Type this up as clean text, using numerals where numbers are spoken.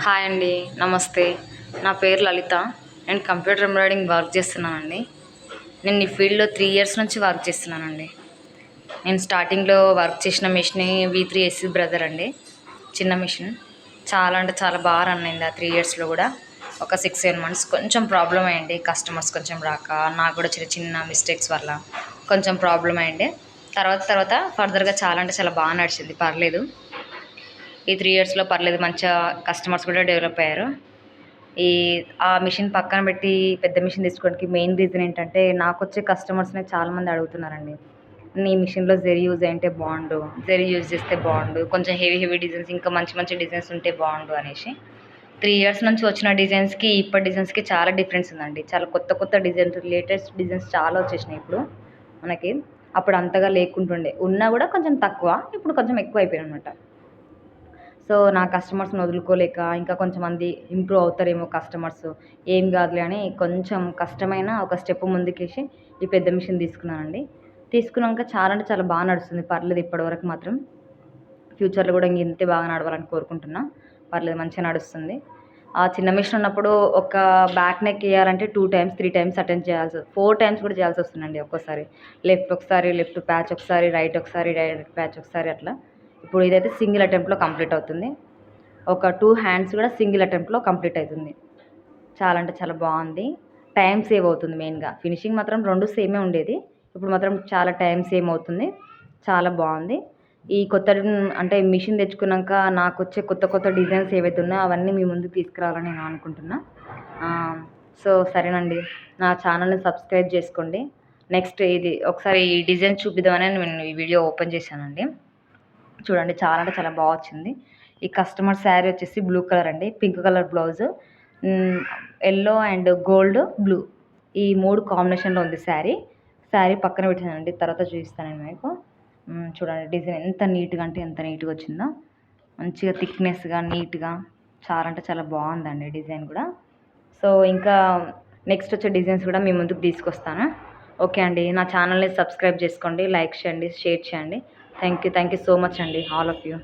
Hi అండి. నమస్తే. నా పేరు లలిత. నేను కంప్యూటర్ ఎంబ్రాయిడింగ్ వర్క్ చేస్తున్నానండి. నేను ఈ ఫీల్డ్‌లో 3 ఇయర్స్ నుంచి వర్క్ చేస్తున్నానండి. నేను స్టార్టింగ్‌లో వర్క్ చేసిన మిషనే V3 బ్రదర్ అండి. చిన్న మిషన్. చాలా అంటే చాలా బాగా రన్ అయింది ఆ 3 ఇయర్స్‌లో కూడా. ఒక 6, 7 మంత్స్ కొంచెం ప్రాబ్లమ్ అయ్యింది. కస్టమర్స్ కొంచెం రాక, నాకు కూడా చిన్న చిన్న మిస్టేక్స్ వల్ల కొంచెం ప్రాబ్లమ్ అయ్యింది. తర్వాత ఫర్దర్‌గా చాలా అంటే చాలా బాగా నడిచింది. పర్లేదు. ఈ 3 ఇయర్స్‌లో పర్లేదు, మంచిగా కస్టమర్స్ కూడా డెవలప్ అయ్యారు. ఈ ఆ మిషన్ పక్కన పెట్టి పెద్ద మిషన్ తీసుకోవడానికి మెయిన్ రీజన్ ఏంటంటే, నాకొచ్చే కస్టమర్స్‌నే చాలామంది అడుగుతున్నారండి. నీ మిషన్‌లో జరీ యూజ్ అయ్యుంటే బావుండు. జరీ యూజ్ చేస్తే బావుండు. కొంచెం హెవీ హెవీ డిజైన్స్, ఇంకా మంచి మంచి డిజైన్స్ ఉంటే బావుండు అనేసి. 3 ఇయర్స్ నుంచి వచ్చిన డిజైన్స్‌కి, ఇప్పటి డిజైన్స్‌కి చాలా డిఫరెన్స్ ఉందండి. చాలా కొత్త కొత్త డిజైన్స్, లేటెస్ట్ డిజైన్స్ చాలా వచ్చేసినాయి ఇప్పుడు మనకి. అప్పుడు అంతగా లేకుంటుండే. ఉన్నా కూడా కొంచెం తక్కువ. ఇప్పుడు కొంచెం ఎక్కువైపోయాయనమాట. సో, నా కస్టమర్స్‌ని వదులుకోలేక, ఇంకా కొంచెంమంది ఇంప్రూవ్ అవుతారేమో కస్టమర్స్, ఏం గాదులే అని కొంచెం కష్టమైన ఒక స్టెప్ ముందుకేసి ఈ పెద్ద మిషన్ తీసుకున్నానండి. తీసుకున్నాక చాలా అంటే చాలా బాగా నడుస్తుంది. పర్లేదు ఇప్పటివరకు మాత్రం. ఫ్యూచర్‌లో గూడా ఇంతే బాగా నడవాలని కోరుకుంటున్నా. పర్లేదు మంచిగా నడుస్తుంది. ఆ చిన్న మిషన్ ఉన్నప్పుడు ఒక బ్యాక్ నెక్ ఎయ్యాలంటే 2 టైమ్స్, 3 టైమ్స్ అటెంప్ట్ 4 టైమ్స్ కూడా చేయాల్సొస్తుందండి ఒక్కోసారి. లెఫ్ట్ ఒకసారి, లెఫ్ట్ ప్యాచ్ ఒకసారి, రైట్ ఒకసారి, రైట్ ప్యాచ్ ఒకసారి అట్లా. ఇప్పుడు ఇదైతే సింగిల్ అటెంప్ట్‌లో కంప్లీట్ అవుతుంది. ఒక 2 హ్యాండ్స్ కూడా సింగిల్ అటెంప్ట్‌లో కంప్లీట్ అయితుంది. చాలా అంటే చాలా బావుంది. టైమ్ సేవ్ అవుతుంది మెయిన్‌గా. ఫినిషింగ్ మాత్రం 2 సేమే ఉండేది. ఇప్పుడు మాత్రం చాలా టైమ్ సేవ్ అవుతుంది. చాలా బావుంది. ఈ కొత్త అంటే మిషన్ తెచ్చుకున్నాక నాకొచ్చే కొత్త కొత్త డిజైన్స్ ఏవైతే ఉన్నాయో అవన్నీ మీ ముందుకు తీసుకురావాలని నేను అనుకుంటున్నా. సో, సరేనండి. నా ఛానల్‌ని సబ్స్క్రైబ్ చేసుకోండి. నెక్స్ట్ ఇది ఒకసారి ఈ డిజైన్ చూపిద్దామని నేను ఈ వీడియో ఓపెన్ చేశానండి. చూడండి చాలా అంటే చాలా బా వచ్చింది. ఈ కస్టమర్ శారీ వచ్చేసి బ్లూ కలర్ అండి. Pink colour blouse. Yellow and gold, blue ఈ 3 కాంబినేషన్‌లో ఉంది శారీ. శారీ పక్కన పెట్టానండి. తర్వాత చూపిస్తాను నేను మీకు. చూడండి డిజైన్ ఎంత నీట్‌గా అంటే ఎంత నీట్‌గా వచ్చిందో. మంచిగా థిక్‌నెస్‌గా, నీట్‌గా చాలా అంటే చాలా బావుందండి డిజైన్ కూడా. సో, ఇంకా నెక్స్ట్ వచ్చే డిజైన్స్ కూడా మీ ముందుకు తీసుకొస్తాను. ఓకే అండి. నా ఛానల్‌ని సబ్స్క్రైబ్ చేసుకోండి. లైక్ చేయండి, షేర్ చేయండి. థ్యాంక్ యూ సో మచ్ అండి ఆల్ ఆఫ్ యూ.